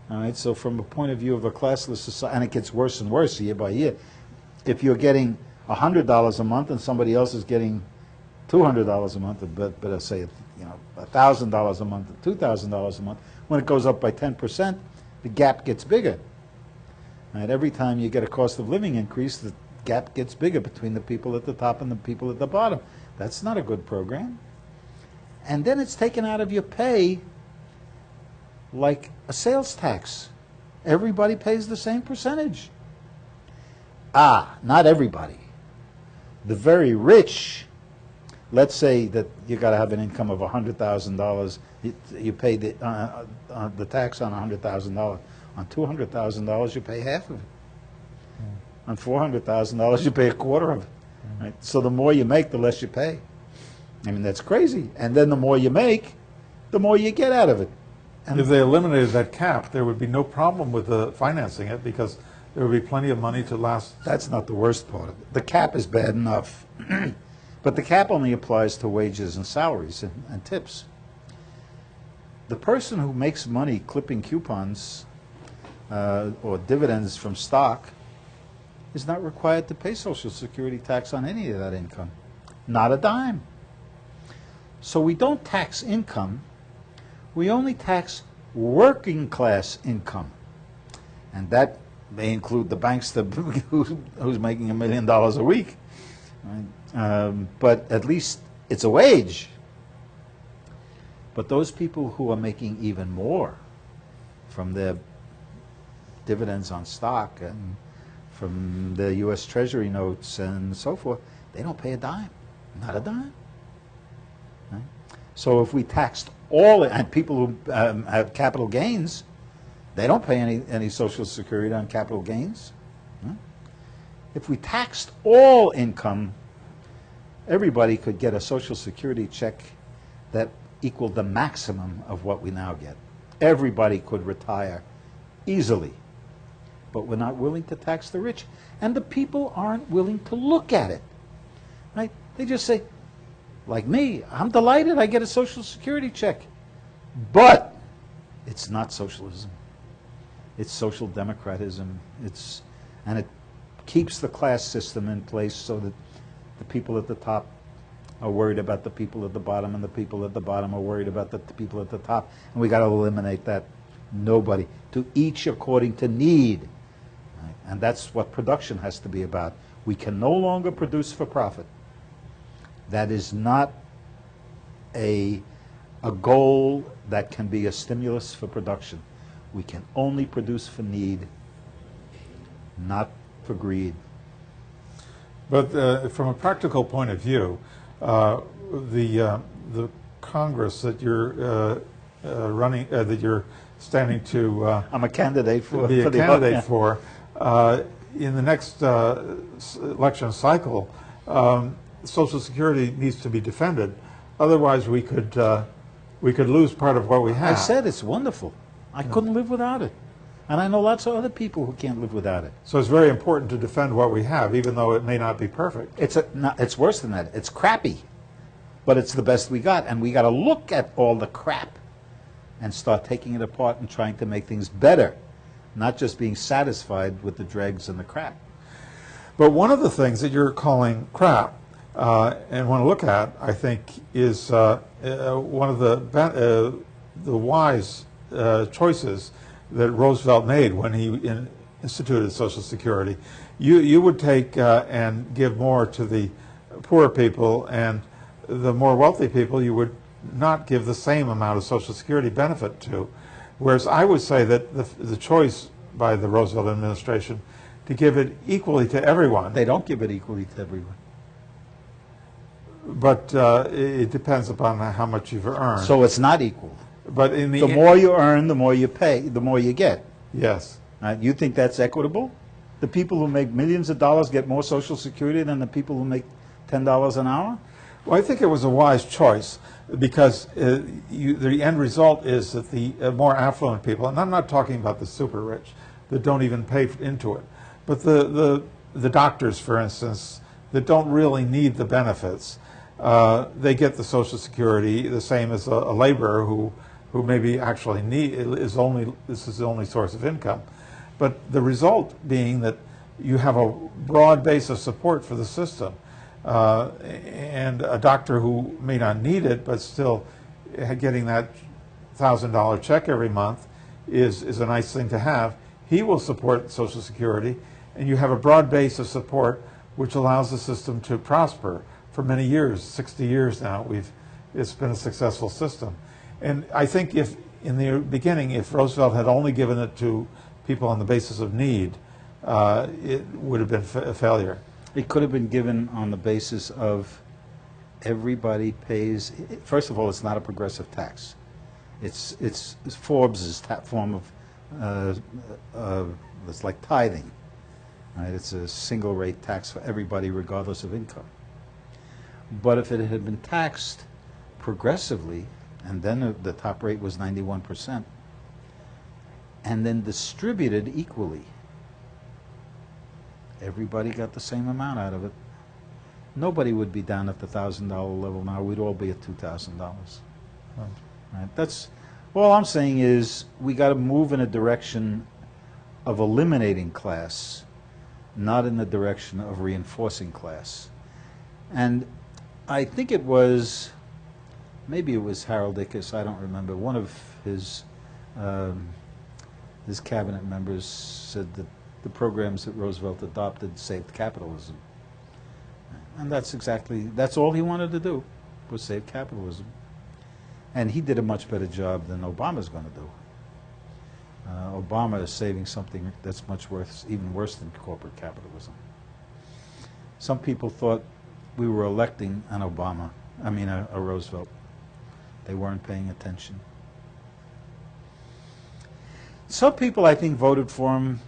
All right, so from a point of view of a classless society, and it gets worse and worse year by year, if you're getting $100 a month and somebody else is getting $200 a month, but I say, $1,000 a month, $2,000 a month, when it goes up by 10%, the gap gets bigger. Right? Every time you get a cost of living increase, the gap gets bigger between the people at the top and the people at the bottom. That's not a good program. And then it's taken out of your pay like a sales tax. Everybody pays the same percentage. Not everybody. The very rich, let's say that you got to have an income of $100,000. You pay the tax on $100,000. On $200,000, you pay half of it. On $400,000, you pay a quarter of it. Right? So the more you make, the less you pay. I mean, that's crazy. And then the more you make, the more you get out of it. And if they eliminated that cap, there would be no problem with financing it because there would be plenty of money to last. That's not the worst part of it. The cap is bad enough. But the cap only applies to wages and salaries and tips. The person who makes money clipping coupons or dividends from stock is not required to pay Social Security tax on any of that income. Not a dime. So we don't tax income. We only tax working class income. And that may include the bankster who's making $1 million a week. Right? But at least it's a wage. But those people who are making even more from their dividends on stock and from the U.S. Treasury notes and so forth, they don't pay a dime. Not a dime. Right? So if we taxed all, and people who have capital gains, they don't pay any Social Security on capital gains. Right? If we taxed all income, everybody could get a Social Security check that equaled the maximum of what we now get. Everybody could retire easily. But we're not willing to tax the rich. And the people aren't willing to look at it. Right? They just say, like me, I'm delighted I get a Social Security check. But it's not socialism. It's social democratism. And it keeps the class system in place so that the people at the top are worried about the people at the bottom, and the people at the bottom are worried about the people at the top. And we got to eliminate that. Nobody. To each according to need. Right? And that's what production has to be about. We can no longer produce for profit. That is not a goal that can be a stimulus for production. We can only produce for need, not for greed. But from a practical point of view, the Congress that you're running, that you're standing to I'm a candidate for be a the candidate for in the next election cycle. Social Security needs to be defended. Otherwise, we could lose part of what we have. I said it's wonderful. I couldn't live without it. And I know lots of other people who can't live without it. So it's very important to defend what we have, even though it may not be perfect. It's worse than that. It's crappy. But it's the best we got. And we got to look at all the crap and start taking it apart and trying to make things better, not just being satisfied with the dregs and the crap. But one of the things that you're calling crap and want to look at, I think, is one of the wise choices that Roosevelt made when he instituted Social Security. You would take and give more to the poor people, and the more wealthy people you would not give the same amount of Social Security benefit to. Whereas I would say that the choice by the Roosevelt administration to give it equally to everyone. They don't give it equally to everyone. But it depends upon how much you've earned. So it's not equal. But in the more you earn, the more you pay, the more you get. Yes. You think that's equitable? The people who make millions of dollars get more Social Security than the people who make $10 an hour? Well, I think it was a wise choice because the end result is that the more affluent people, and I'm not talking about the super rich that don't even pay into it, but the doctors, for instance, that don't really need the benefits, they get the Social Security the same as a laborer who who maybe actually this is the only source of income. But the result being that you have a broad base of support for the system. And a doctor who may not need it, but still getting that $1,000 check every month is a nice thing to have. He will support Social Security, and you have a broad base of support which allows the system to prosper for many years, 60 years now. It's been a successful system. And I think if, in the beginning, if Roosevelt had only given it to people on the basis of need, it would have been a failure. It could have been given on the basis of everybody pays. First of all, it's not a progressive tax. It's Forbes' form of it's like tithing, right? It's a single rate tax for everybody, regardless of income. But if it had been taxed progressively, and then the top rate was 91%, and then distributed equally, everybody got the same amount out of it. Nobody would be down at the $1,000 level now. We'd all be at $2,000. Right? That's all I'm saying is we got to move in a direction of eliminating class, not in the direction of reinforcing class. And I think it was, maybe it was Harold Ickes, I don't remember, one of his cabinet members said that the programs that Roosevelt adopted saved capitalism. And that's all he wanted to do, was save capitalism. And he did a much better job than Obama's going to do. Obama is saving something that's much worse, even worse than corporate capitalism. Some people thought we were electing an Obama, a Roosevelt. They weren't paying attention. Some people, I think, voted for him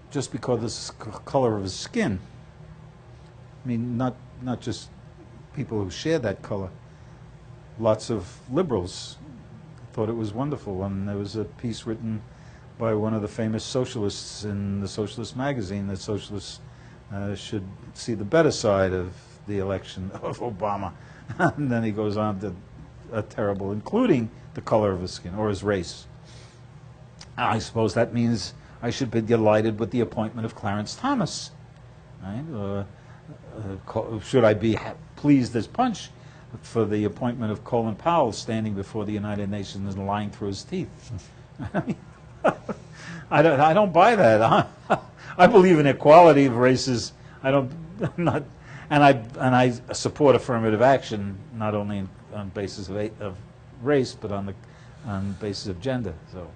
just because of the color of his skin. I mean, not just people who share that color. Lots of liberals thought it was wonderful, and there was a piece written by one of the famous socialists in the Socialist magazine that socialists should see the better side of the election of Obama. And then he goes on to a terrible, including the color of his skin or his race. I suppose that means I should be delighted with the appointment of Clarence Thomas. Right? Should I be pleased as punch for the appointment of Colin Powell standing before the United Nations and lying through his teeth? I don't buy that. I believe in equality of races. And I support affirmative action not only on basis of race but on basis of gender. So,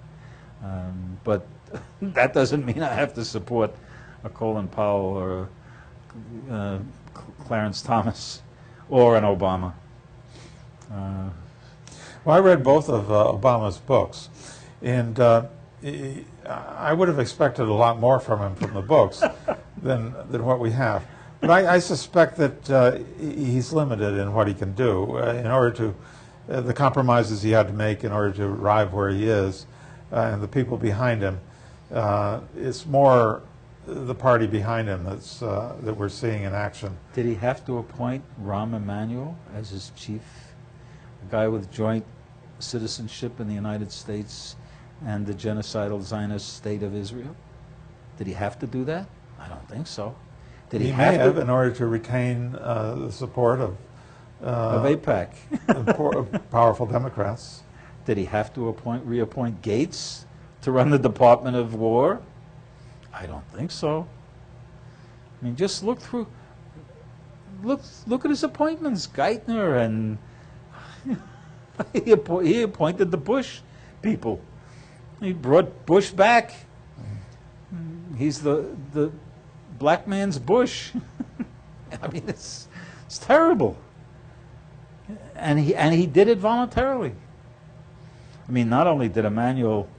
but that doesn't mean I have to support a Colin Powell or a Clarence Thomas or an Obama. Well, I read both of Obama's books, and I would have expected a lot more from him from the books than what we have. But I suspect that he's limited in what he can do in order to the compromises he had to make in order to arrive where he is, and the people behind him. It's more the party behind him that we're seeing in action. Did he have to appoint Rahm Emanuel as his chief, a guy with joint citizenship in the United States and the genocidal Zionist state of Israel? Did he have to do that? I don't think so. Did he may have in order to retain the support of AIPAC, powerful Democrats. Did he have to reappoint Gates to run the Department of War? I don't think so. I mean, just look at his appointments. Geithner, and he appointed the Bush people. He brought Bush back. He's the black man's Bush. I mean, it's terrible. And he did it voluntarily. I mean, not only did Emanuel,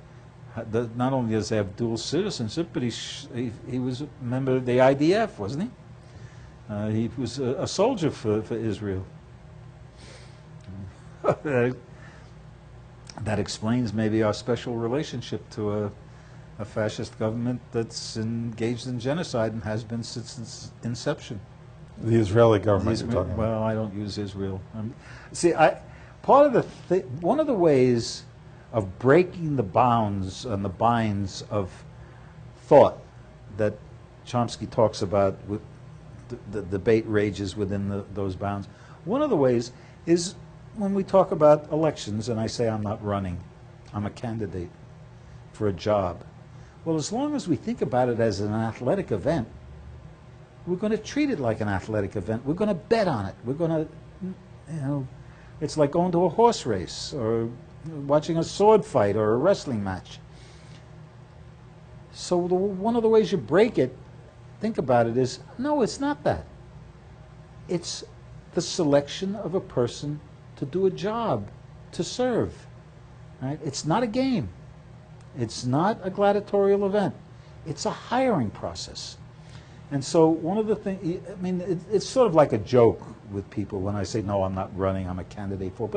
not only does he have dual citizenship, but he was a member of the IDF, wasn't he? He was a soldier for Israel. That explains maybe our special relationship to a fascist government that's engaged in genocide and has been since its inception. The Israeli government you're talking about. Well, I don't use Israel. See, one of the ways of breaking the bounds and the binds of thought that Chomsky talks about with the debate rages within those bounds. One of the ways is when we talk about elections and I say I'm not running, I'm a candidate for a job. Well, as long as we think about it as an athletic event, we're going to treat it like an athletic event. We're going to bet on it. We're going to, you know, it's like going to a horse race or watching a sword fight or a wrestling match. So one of the ways you break it, think about it, is no, it's not that. It's the selection of a person to do a job, to serve. Right? It's not a game. It's not a gladiatorial event. It's a hiring process. And so one of the things, I mean, it's sort of like a joke with people when I say, no, I'm not running, I'm a candidate for. But